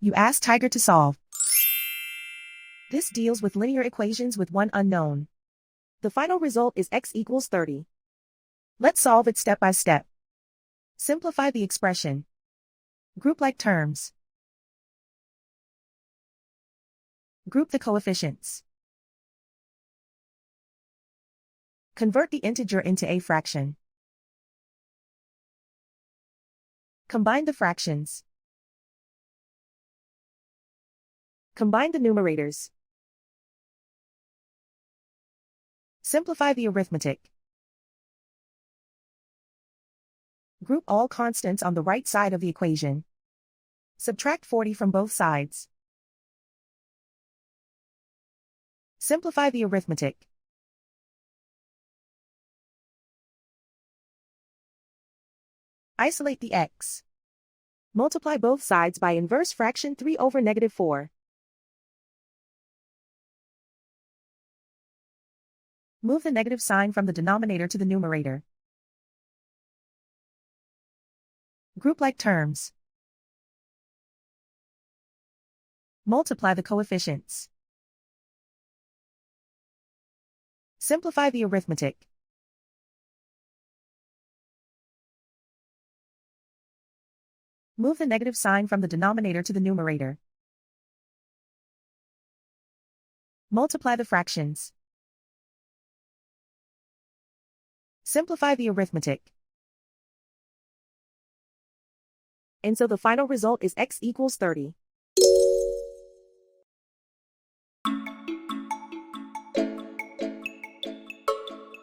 You ask Tiger to solve. This deals with linear equations with one unknown. The final result is x equals 30. Let's solve it step by step. Simplify the expression. Group like terms. Group the coefficients. Convert the integer into a fraction. Combine the fractions. Combine the numerators. Simplify the arithmetic. Group all constants on the right side of the equation. Subtract 40 from both sides. Simplify the arithmetic. Isolate the x. Multiply both sides by inverse fraction 3 over -4. Move the negative sign from the denominator to the numerator. Group like terms. Multiply the coefficients. Simplify the arithmetic. Move the negative sign from the denominator to the numerator. Multiply the fractions. Simplify the arithmetic. And so the final result is x equals 30.